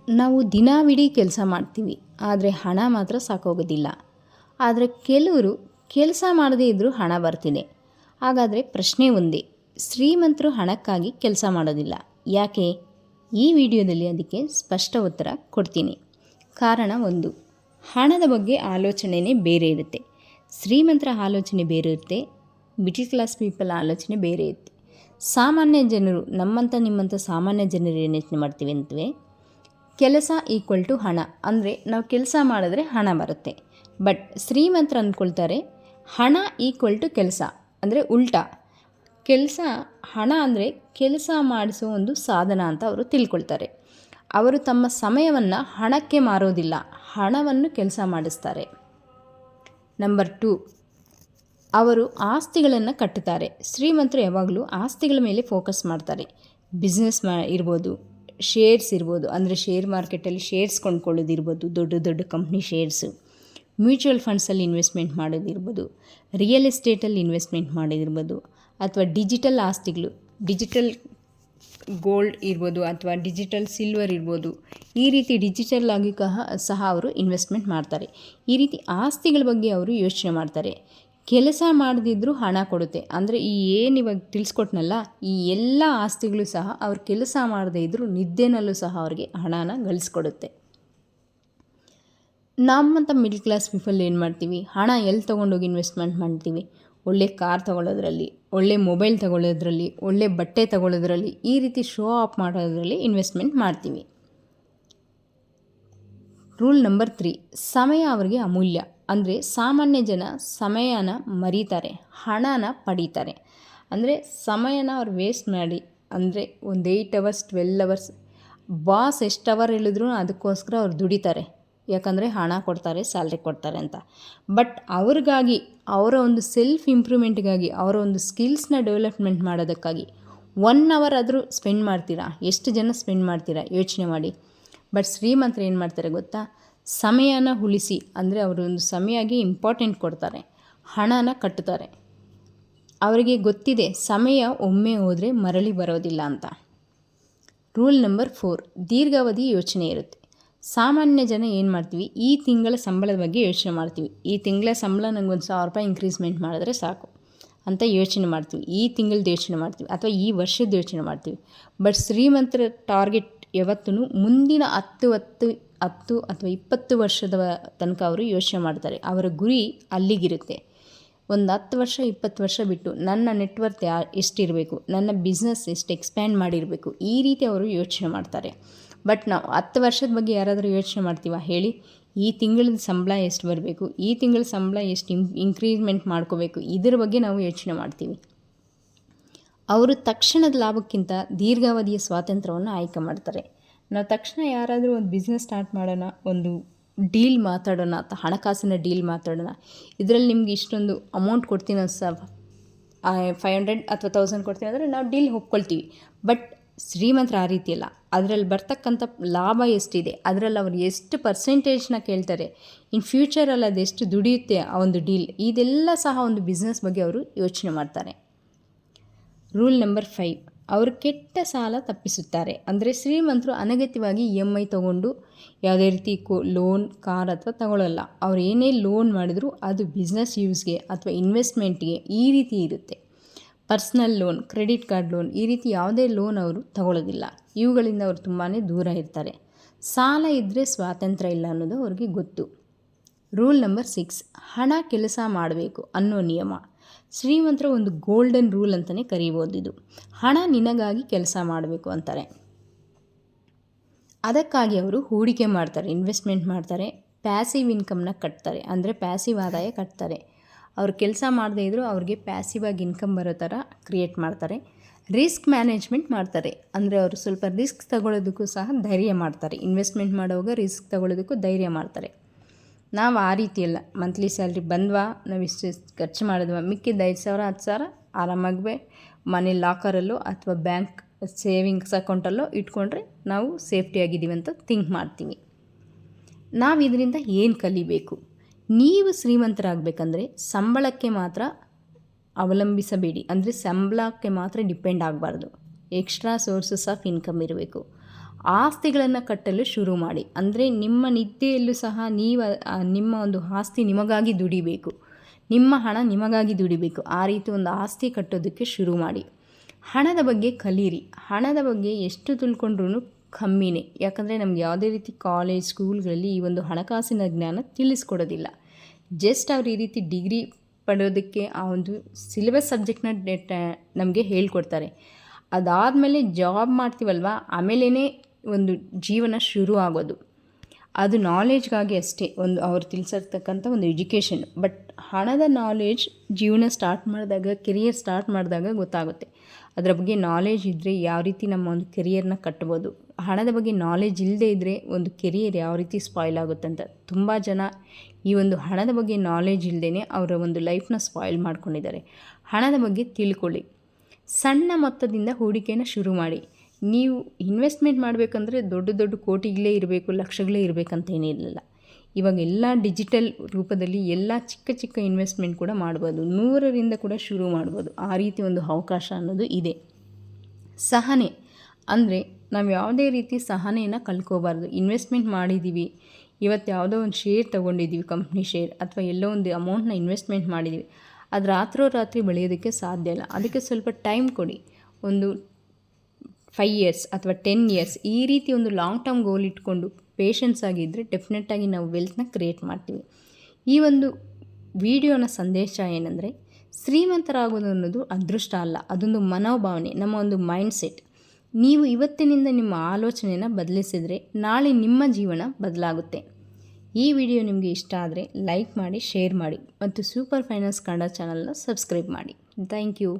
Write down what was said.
ನಾವು ದಿನವಿಡೀ ಕೆಲಸ ಮಾಡ್ತೀವಿ, ಆದರೆ ಹಣ ಮಾತ್ರ ಸಾಕೋಗೋದಿಲ್ಲ. ಆದರೆ ಕೆಲವರು ಕೆಲಸ ಮಾಡದೇ ಇದ್ದರೂ ಹಣ ಬರ್ತಿದೆ. ಹಾಗಾದರೆ ಪ್ರಶ್ನೆ ಒಂದೇ, ಶ್ರೀಮಂತರು ಹಣಕ್ಕಾಗಿ ಕೆಲಸ ಮಾಡೋದಿಲ್ಲ ಯಾಕೆ? ಈ ವಿಡಿಯೋದಲ್ಲಿ ಅದಕ್ಕೆ ಸ್ಪಷ್ಟ ಉತ್ತರ ಕೊಡ್ತೀನಿ. ಕಾರಣ ಒಂದು, ಹಣದ ಬಗ್ಗೆ ಆಲೋಚನೆಯೇ ಬೇರೆ ಇರುತ್ತೆ. ಶ್ರೀಮಂತರ ಆಲೋಚನೆ ಬೇರೆ ಇರುತ್ತೆ, ಮಿಡಲ್ ಕ್ಲಾಸ್ ಪೀಪಲ್ ಆಲೋಚನೆ ಬೇರೆ ಇರುತ್ತೆ. ಸಾಮಾನ್ಯ ಜನರು, ನಮ್ಮಂಥ ನಿಮ್ಮಂಥ ಸಾಮಾನ್ಯ ಜನರು ಏನು ಯೋಚನೆ ಮಾಡ್ತೀವಿ ಅಂತಂದರೆ, ಕೆಲಸ ಈಕ್ವಲ್ ಟು ಹಣ, ಅಂದರೆ ನಾವು ಕೆಲಸ ಮಾಡಿದ್ರೆ ಹಣ ಬರುತ್ತೆ. ಬಟ್ ಶ್ರೀಮಂತರು ಅಂದ್ಕೊಳ್ತಾರೆ ಹಣ ಈಕ್ವಲ್ ಟು ಕೆಲಸ, ಅಂದರೆ ಉಲ್ಟಾ. ಹಣ ಅಂದರೆ ಕೆಲಸ ಮಾಡಿಸೋ ಒಂದು ಸಾಧನ ಅಂತ ಅವರು ತಿಳ್ಕೊಳ್ತಾರೆ. ಅವರು ತಮ್ಮ ಸಮಯವನ್ನು ಹಣಕ್ಕೆ ಮಾರೋದಿಲ್ಲ, ಹಣವನ್ನು ಕೆಲಸ ಮಾಡಿಸ್ತಾರೆ. ನಂಬರ್ 2, ಅವರು ಆಸ್ತಿಗಳನ್ನು ಕಟ್ಟುತ್ತಾರೆ. ಶ್ರೀಮಂತರು ಯಾವಾಗಲೂ ಆಸ್ತಿಗಳ ಮೇಲೆ ಫೋಕಸ್ ಮಾಡ್ತಾರೆ. ಬಿಸ್ನೆಸ್ ಇರ್ಬೋದು, ಶೇರ್ಸ್ ಇರ್ಬೋದು, ಅಂದರೆ ಶೇರ್ ಮಾರ್ಕೆಟಲ್ಲಿ ಶೇರ್ಸ್ ಕೊಂಡ್ಕೊಳ್ಳೋದಿರ್ಬೋದು, ದೊಡ್ಡ ದೊಡ್ಡ ಕಂಪ್ನಿ ಶೇರ್ಸು, ಮ್ಯೂಚುವಲ್ ಫಂಡ್ಸಲ್ಲಿ ಇನ್ವೆಸ್ಟ್ಮೆಂಟ್ ಮಾಡೋದಿರ್ಬೋದು, ರಿಯಲ್ ಎಸ್ಟೇಟಲ್ಲಿ ಇನ್ವೆಸ್ಟ್ಮೆಂಟ್ ಮಾಡೋದಿರ್ಬೋದು, ಅಥವಾ ಡಿಜಿಟಲ್ ಆಸ್ತಿಗಳು, ಡಿಜಿಟಲ್ ಗೋಲ್ಡ್ ಇರ್ಬೋದು, ಅಥವಾ ಡಿಜಿಟಲ್ ಸಿಲ್ವರ್ ಇರ್ಬೋದು. ಈ ರೀತಿ ಡಿಜಿಟಲ್ ಆಗಿ ಸಹ ಅವರು ಇನ್ವೆಸ್ಟ್ಮೆಂಟ್ ಮಾಡ್ತಾರೆ. ಈ ರೀತಿ ಆಸ್ತಿಗಳ ಬಗ್ಗೆ ಅವರು ಯೋಚನೆ ಮಾಡ್ತಾರೆ. ಕೆಲಸ ಮಾಡದಿದ್ದರೂ ಹಣ ಕೊಡುತ್ತೆ, ಅಂದರೆ ಏನು ಇವಾಗ ತಿಳಿಸ್ಕೊಟ್ನಲ್ಲ, ಈ ಎಲ್ಲ ಆಸ್ತಿಗಳು ಸಹ ಅವ್ರು ಕೆಲಸ ಮಾಡದೇ ಇದ್ದರೂ ನಿದ್ದೆನಲ್ಲೂ ಸಹ ಅವ್ರಿಗೆ ಹಣನ ಗಳಿಸ್ಕೊಡುತ್ತೆ. ನಮ್ಮಂಥ ಮಿಡ್ಲ್ ಕ್ಲಾಸ್ ಪೀಪಲ್ ಏನು ಮಾಡ್ತೀವಿ, ಹಣ ಎಲ್ಲಿ ತೊಗೊಂಡೋಗಿ ಇನ್ವೆಸ್ಟ್ಮೆಂಟ್ ಮಾಡ್ತೀವಿ? ಒಳ್ಳೆ ಕಾರ್ ತೊಗೊಳ್ಳೋದ್ರಲ್ಲಿ, ಒಳ್ಳೆ ಮೊಬೈಲ್ ತೊಗೊಳ್ಳೋದ್ರಲ್ಲಿ, ಒಳ್ಳೆ ಬಟ್ಟೆ ತೊಗೊಳ್ಳೋದ್ರಲ್ಲಿ, ಈ ರೀತಿ ಶೋ ಆಫ್ ಮಾಡೋದ್ರಲ್ಲಿ ಇನ್ವೆಸ್ಟ್ಮೆಂಟ್ ಮಾಡ್ತೀವಿ. ರೂಲ್ ನಂಬರ್ 3, ಸಮಯ ಅವರಿಗೆ ಅಮೂಲ್ಯ. ಅಂದರೆ ಸಾಮಾನ್ಯ ಜನ ಸಮಯನ ಮರೀತಾರೆ, ಹಣನ ಪಡೀತಾರೆ. ಅಂದರೆ ಸಮಯನ ಅವ್ರು ವೇಸ್ಟ್ ಮಾಡಿ, ಅಂದರೆ ಒಂದು 8 hours 12 hours ಬಾಸ್ ಎಷ್ಟು ಅವರ್ ಹೇಳಿದ್ರು ಅದಕ್ಕೋಸ್ಕರ ಅವ್ರು ದುಡಿತಾರೆ. ಯಾಕಂದರೆ ಹಣ ಕೊಡ್ತಾರೆ, ಸ್ಯಾಲ್ರಿ ಕೊಡ್ತಾರೆ ಅಂತ. ಬಟ್ ಅವ್ರಿಗಾಗಿ, ಅವರ ಒಂದು ಸೆಲ್ಫ್ ಇಂಪ್ರೂವ್ಮೆಂಟ್ಗಾಗಿ, ಅವರ ಒಂದು ಸ್ಕಿಲ್ಸ್ನ ಡೆವಲಪ್ಮೆಂಟ್ ಮಾಡೋದಕ್ಕಾಗಿ 1 hour ಆದರೂ ಸ್ಪೆಂಡ್ ಮಾಡ್ತೀರಾ? ಎಷ್ಟು ಜನ ಸ್ಪೆಂಡ್ ಮಾಡ್ತೀರಾ ಯೋಚನೆ ಮಾಡಿ. ಬಟ್ ಶ್ರೀಮಂತರು ಏನು ಮಾಡ್ತಾರೆ ಗೊತ್ತಾ? ಸಮಯನ ಉಳಿಸಿ, ಅಂದರೆ ಅವರು ಒಂದು ಸಮಯಕ್ಕೆ ಇಂಪಾರ್ಟೆಂಟ್ ಕೊಡ್ತಾರೆ, ಹಣನ ಕಟ್ಟುತ್ತಾರೆ. ಅವರಿಗೆ ಗೊತ್ತಿದೆ ಸಮಯ ಒಮ್ಮೆ ಹೋದರೆ ಮರಳಿ ಬರೋದಿಲ್ಲ ಅಂತ. ರೂಲ್ ನಂಬರ್ 4, ದೀರ್ಘಾವಧಿ ಯೋಚನೆ ಇರುತ್ತೆ. ಸಾಮಾನ್ಯ ಜನ ಏನು ಮಾಡ್ತೀವಿ, ಈ ತಿಂಗಳ ಸಂಬಳದ ಬಗ್ಗೆ ಯೋಚನೆ ಮಾಡ್ತೀವಿ. ಈ ತಿಂಗಳ ಸಂಬಳ ನಂಗೆ ₹1,000 ಇನ್ಕ್ರೀಸ್ಮೆಂಟ್ ಮಾಡಿದ್ರೆ ಸಾಕು ಅಂತ ಯೋಚನೆ ಮಾಡ್ತೀವಿ. ಈ ತಿಂಗಳದ್ದು ಯೋಚನೆ ಮಾಡ್ತೀವಿ, ಅಥವಾ ಈ ವರ್ಷದ ಯೋಚನೆ ಮಾಡ್ತೀವಿ. ಬಟ್ ಶ್ರೀಮಂತರ ಟಾರ್ಗೆಟ್ ಯಾವತ್ತೂ ಮುಂದಿನ 10 ಅಥವಾ 20 ವರ್ಷದ ತನಕ ಅವರು ಯೋಚನೆ ಮಾಡ್ತಾರೆ. ಅವರ ಗುರಿ ಅಲ್ಲಿಗಿರುತ್ತೆ. ಒಂದು 10 ವರ್ಷ 20 ವರ್ಷ ಬಿಟ್ಟು ನನ್ನ ನೆಟ್ವರ್ತ್ ಎಷ್ಟಿರಬೇಕು, ನನ್ನ ಬಿಸ್ನೆಸ್ ಎಷ್ಟು ಎಕ್ಸ್ಪ್ಯಾಂಡ್ ಮಾಡಿರಬೇಕು, ಈ ರೀತಿ ಅವರು ಯೋಚನೆ ಮಾಡ್ತಾರೆ. ಬಟ್ ನಾವು 10 ವರ್ಷದ ಬಗ್ಗೆ ಯಾರಾದರೂ ಯೋಚನೆ ಮಾಡ್ತೀವ ಹೇಳಿ? ಈ ತಿಂಗಳದ ಸಂಬಳ ಎಷ್ಟು ಬರಬೇಕು, ಈ ತಿಂಗಳ ಸಂಬಳ ಎಷ್ಟು ಇನ್ಕ್ರೀಸ್ಮೆಂಟ್ ಮಾಡ್ಕೋಬೇಕು, ಇದರ ಬಗ್ಗೆ ನಾವು ಯೋಚನೆ ಮಾಡ್ತೀವಿ. ಅವರು ತಕ್ಷಣದ ಲಾಭಕ್ಕಿಂತ ದೀರ್ಘಾವಧಿಯ ಸ್ವಾತಂತ್ರ್ಯವನ್ನು ಆಯ್ಕೆ ಮಾಡ್ತಾರೆ. ನಾವು ತಕ್ಷಣ ಯಾರಾದರೂ ಒಂದು ಬಿಸ್ನೆಸ್ ಸ್ಟಾರ್ಟ್ ಮಾಡೋಣ, ಒಂದು ಡೀಲ್ ಮಾತಾಡೋಣ, ಅಥವಾ ಹಣಕಾಸಿನ ಡೀಲ್ ಮಾತಾಡೋಣ, ಇದರಲ್ಲಿ ನಿಮ್ಗೆ ಇಷ್ಟೊಂದು ಅಮೌಂಟ್ ಕೊಡ್ತೀನಿ ಸರ್, 500 ಅಥವಾ 1000 ಕೊಡ್ತೀನಿ ಅಂದರೆ ನಾವು ಡೀಲ್ ಒಪ್ಕೊಳ್ತೀವಿ. ಬಟ್ ಶ್ರೀಮಂತರ ಆ ರೀತಿ ಅಲ್ಲ. ಅದರಲ್ಲಿ ಬರ್ತಕ್ಕಂಥ ಲಾಭ ಎಷ್ಟಿದೆ, ಅದರಲ್ಲಿ ಅವರು ಎಷ್ಟು ಪರ್ಸೆಂಟೇಜ್ನ ಕೇಳ್ತಾರೆ, ಇನ್ ಫ್ಯೂಚರಲ್ಲಿ ಅದೆಷ್ಟು ದುಡಿಯುತ್ತೆ ಆ ಒಂದು ಡೀಲ್, ಇದೆಲ್ಲ ಸಹ ಒಂದು ಬಿಸ್ನೆಸ್ ಬಗ್ಗೆ ಅವರು ಯೋಚನೆ ಮಾಡ್ತಾರೆ. ರೂಲ್ ನಂಬರ್ 5, ಅವರು ಕೆಟ್ಟ ಸಾಲ ತಪ್ಪಿಸುತ್ತಾರೆ. ಅಂದರೆ ಶ್ರೀಮಂತರು ಅನಗತ್ಯವಾಗಿ EMI ತೊಗೊಂಡು ಯಾವುದೇ ರೀತಿ ಲೋನ್, ಕಾರ್ ಅಥವಾ ತಗೊಳ್ಳಲ್ಲ. ಅವ್ರು ಏನೇ ಲೋನ್ ಮಾಡಿದರೂ ಅದು ಬಿಸ್ನೆಸ್ ಯೂಸ್ಗೆ ಅಥವಾ ಇನ್ವೆಸ್ಟ್ಮೆಂಟ್ಗೆ ಈ ರೀತಿ ಇರುತ್ತೆ. Personal loan, credit card loan, ಈ ರೀತಿ ಯಾವುದೇ ಲೋನ್ ಅವರು ತಗೊಳ್ಳೋದಿಲ್ಲ. ಇವುಗಳಿಂದ ಅವರು ತುಂಬಾ ದೂರ ಇರ್ತಾರೆ. ಸಾಲ ಇದ್ದರೆ ಸ್ವಾತಂತ್ರ್ಯ ಇಲ್ಲ ಅನ್ನೋದು ಅವ್ರಿಗೆ ಗೊತ್ತು. ರೂಲ್ ನಂಬರ್ 6, ಹಣ ಕೆಲಸ ಮಾಡಬೇಕು ಅನ್ನೋ ನಿಯಮ. ಶ್ರೀಮಂತರ ಒಂದು ಗೋಲ್ಡನ್ ರೂಲ್ ಅಂತಲೇ ಕರೀಬೋದು ಇದು. ಹಣ ನಿನಗಾಗಿ ಕೆಲಸ ಮಾಡಬೇಕು ಅಂತಾರೆ. ಅದಕ್ಕಾಗಿ ಅವರು ಹೂಡಿಕೆ ಮಾಡ್ತಾರೆ, ಇನ್ವೆಸ್ಟ್ಮೆಂಟ್ ಮಾಡ್ತಾರೆ, ಪ್ಯಾಸಿವ್ ಇನ್ಕಮ್ನ ಕಟ್ತಾರೆ, ಅಂದರೆ ಪ್ಯಾಸಿವ್ ಆದಾಯ ಕಟ್ತಾರೆ. ಅವ್ರು ಕೆಲಸ ಮಾಡದೇ ಇದ್ದರೂ ಅವ್ರಿಗೆ ಪ್ಯಾಸಿವ್ ಆಗಿ ಇನ್ಕಮ್ ಬರೋ ಥರ ಕ್ರಿಯೇಟ್ ಮಾಡ್ತಾರೆ. ರಿಸ್ಕ್ ಮ್ಯಾನೇಜ್ಮೆಂಟ್ ಮಾಡ್ತಾರೆ, ಅಂದರೆ ಅವರು ಸ್ವಲ್ಪ ರಿಸ್ಕ್ ತಗೊಳ್ಳೋದಕ್ಕೂ ಸಹ ಧೈರ್ಯ ಮಾಡ್ತಾರೆ. ಇನ್ವೆಸ್ಟ್ಮೆಂಟ್ ಮಾಡುವಾಗ ರಿಸ್ಕ್ ತಗೊಳ್ಳೋದಕ್ಕೂ ಧೈರ್ಯ ಮಾಡ್ತಾರೆ. ನಾವು ಆ ರೀತಿ ಅಲ್ಲ, ಮಂತ್ಲಿ ಸ್ಯಾಲ್ರಿ ಬಂದ್ವಾ, ನಾವು ಇಷ್ಟು ಖರ್ಚು ಮಾಡಿದ್ವಾ, ಮಿಕ್ಕಿದ 5,000 10,000 ಆರಾಮಾಗಿ ಮನೆ ಲಾಕರಲ್ಲೋ ಅಥವಾ ಬ್ಯಾಂಕ್ ಸೇವಿಂಗ್ಸ್ ಅಕೌಂಟಲ್ಲೋ ಇಟ್ಕೊಂಡ್ರೆ ನಾವು ಸೇಫ್ಟಿಯಾಗಿದ್ದೀವಿ ಅಂತ ಥಿಂಕ್ ಮಾಡ್ತೀವಿ. ನಾವು ಇದರಿಂದ ಏನು ಕಲಿಬೇಕು? ನೀವು ಶ್ರೀಮಂತರಾಗಬೇಕಂದ್ರೆ ಸಂಬಳಕ್ಕೆ ಮಾತ್ರ ಅವಲಂಬಿಸಬೇಡಿ, ಅಂದರೆ ಸಂಬಳಕ್ಕೆ ಮಾತ್ರ ಡಿಪೆಂಡ್ ಆಗಬಾರ್ದು. ಎಕ್ಸ್ಟ್ರಾ ಸೋರ್ಸಸ್ ಆಫ್ ಇನ್ಕಮ್ ಇರಬೇಕು. ಆಸ್ತಿಗಳನ್ನು ಕಟ್ಟಲು ಶುರು ಮಾಡಿ. ಅಂದರೆ ನಿಮ್ಮ ನಿದ್ದೆಯಲ್ಲೂ ಸಹ ನಿಮ್ಮ ಒಂದು ಆಸ್ತಿ ನಿಮಗಾಗಿ ದುಡಿಬೇಕು, ನಿಮ್ಮ ಹಣ ನಿಮಗಾಗಿ ದುಡಿಬೇಕು. ಆ ರೀತಿ ಒಂದು ಆಸ್ತಿ ಕಟ್ಟೋದಕ್ಕೆ ಶುರು ಮಾಡಿ. ಹಣದ ಬಗ್ಗೆ ಕಲೀರಿ. ಹಣದ ಬಗ್ಗೆ ಎಷ್ಟು ತಿಳ್ಕೊಂಡ್ರೂ ಕಮ್ಮಿನೇ. ಯಾಕಂದರೆ ನಮ್ಗೆ ಯಾವುದೇ ರೀತಿ ಕಾಲೇಜ್ ಸ್ಕೂಲ್ಗಳಲ್ಲಿ ಈ ಒಂದು ಹಣಕಾಸಿನ ಜ್ಞಾನ ತಿಳಿಸ್ಕೊಡೋದಿಲ್ಲ. ಜಸ್ಟ್ ಅವ್ರು ಈ ರೀತಿ ಡಿಗ್ರಿ ಪಡೆಯೋದಕ್ಕೆ ಆ ಒಂದು ಸಿಲೆಬಸ್ ಸಬ್ಜೆಕ್ಟ್ನ ನಮಗೆ ಹೇಳ್ಕೊಡ್ತಾರೆ. ಅದಾದಮೇಲೆ ಜಾಬ್ ಮಾಡ್ತೀವಲ್ವ, ಆಮೇಲೇ ಒಂದು ಜೀವನ ಶುರು ಆಗೋದು. ಅದು ನಾಲೆಜ್ಗಾಗಿ ಅಷ್ಟೇ, ಒಂದು ಅವ್ರು ತಿಳಿಸಿರ್ತಕ್ಕಂಥ ಒಂದು ಎಜುಕೇಷನ್. ಬಟ್ ಹಣದ ನಾಲೆಜ್ ಜೀವನ ಸ್ಟಾರ್ಟ್ ಮಾಡಿದಾಗ, ಕೆರಿಯರ್ ಸ್ಟಾರ್ಟ್ ಮಾಡಿದಾಗ ಗೊತ್ತಾಗುತ್ತೆ. ಅದರ ಬಗ್ಗೆ ನಾಲೆಜ್ ಇದ್ದರೆ ಯಾವ ರೀತಿ ನಮ್ಮ ಒಂದು ಕೆರಿಯರ್ನ ಕಟ್ಬೋದು. ಹಣದ ಬಗ್ಗೆ ನಾಲೆಜ್ ಇಲ್ಲದೇ ಇದ್ದರೆ ಒಂದು ಕೆರಿಯರ್ ಯಾವ ರೀತಿ ಸ್ಪಾಯ್ಲ್ ಆಗುತ್ತೆ ಅಂತ ತುಂಬ ಜನ ಈ ಒಂದು ಹಣದ ಬಗ್ಗೆ ನಾಲೆಜ್ ಇಲ್ಲದೇ ಅವರ ಒಂದು ಲೈಫ್ನ ಸ್ಪಾಯ್ಲ್ ಮಾಡ್ಕೊಂಡಿದ್ದಾರೆ. ಹಣದ ಬಗ್ಗೆ ತಿಳ್ಕೊಳ್ಳಿ. ಸಣ್ಣ ಮೊತ್ತದಿಂದ ಹೂಡಿಕೆಯನ್ನು ಶುರು ಮಾಡಿ. ನೀವು ಇನ್ವೆಸ್ಟ್ಮೆಂಟ್ ಮಾಡಬೇಕಂದ್ರೆ ದೊಡ್ಡ ದೊಡ್ಡ ಕೋಟಿಗಳೇ ಇರಬೇಕು, ಲಕ್ಷಗಳೇ ಇರಬೇಕಂತ ಏನಿರಲಿಲ್ಲ. ಇವಾಗ ಎಲ್ಲ ಡಿಜಿಟಲ್ ರೂಪದಲ್ಲಿ ಎಲ್ಲ ಚಿಕ್ಕ ಚಿಕ್ಕ ಇನ್ವೆಸ್ಟ್ಮೆಂಟ್ ಕೂಡ ಮಾಡ್ಬೋದು. 100ರಿಂದ ಕೂಡ ಶುರು ಮಾಡ್ಬೋದು. ಆ ರೀತಿ ಒಂದು ಅವಕಾಶ ಅನ್ನೋದು ಇದೆ. ಸಹನೆ ಅಂದರೆ ನಾವು ಯಾವುದೇ ರೀತಿ ಸಹನೆಯನ್ನು ಕಳ್ಕೋಬಾರ್ದು. ಇನ್ವೆಸ್ಟ್ಮೆಂಟ್ ಮಾಡಿದ್ದೀವಿ, ಇವತ್ತು ಯಾವುದೋ ಒಂದು ಶೇರ್ ತೊಗೊಂಡಿದ್ದೀವಿ, ಕಂಪ್ನಿ ಶೇರ್ ಅಥವಾ ಎಲ್ಲೋ ಒಂದು ಅಮೌಂಟ್ನ ಇನ್ವೆಸ್ಟ್ಮೆಂಟ್ ಮಾಡಿದ್ದೀವಿ, ಅದು ರಾತ್ರೋರಾತ್ರಿ ಬೆಳೆಯೋದಕ್ಕೆ ಸಾಧ್ಯ ಇಲ್ಲ. ಅದಕ್ಕೆ ಸ್ವಲ್ಪ ಟೈಮ್ ಕೊಡಿ. ಒಂದು 5 ಇಯರ್ಸ್ ಅಥವಾ 10 ಇಯರ್ಸ್ ಈ ರೀತಿ ಒಂದು ಲಾಂಗ್ ಟರ್ಮ್ ಗೋಲ್ ಇಟ್ಕೊಂಡು ಪೇಷನ್ಸ್ ಆಗಿದ್ದರೆ ಡೆಫಿನೆಟ್ಟಾಗಿ ನಾವು ವೆಲ್ತ್ನ ಕ್ರಿಯೇಟ್ ಮಾಡ್ತೀವಿ. ಈ ಒಂದು ವಿಡಿಯೋನ ಸಂದೇಶ ಏನಂದರೆ, ಶ್ರೀಮಂತರಾಗೋದು ಅನ್ನೋದು ಅದೃಷ್ಟ ಅಲ್ಲ, ಅದೊಂದು ಮನೋಭಾವನೆ, ನಮ್ಮ ಒಂದು ಮೈಂಡ್ಸೆಟ್. ನೀವು ಇವತ್ತಿನಿಂದ ನಿಮ್ಮ ಆಲೋಚನೆಯನ್ನು ಬದಲಿಸಿದರೆ ನಾಳೆ ನಿಮ್ಮ ಜೀವನ ಬದಲಾಗುತ್ತೆ. ಈ ವಿಡಿಯೋ ನಿಮಗೆ ಇಷ್ಟ ಆದರೆ ಲೈಕ್ ಮಾಡಿ, ಶೇರ್ ಮಾಡಿ ಮತ್ತು ಸೂಪರ್ ಫೈನಾನ್ಸ್ ಕನ್ನಡ ಚಾನಲ್ನ ಸಬ್ಸ್ಕ್ರೈಬ್ ಮಾಡಿ. Thank you.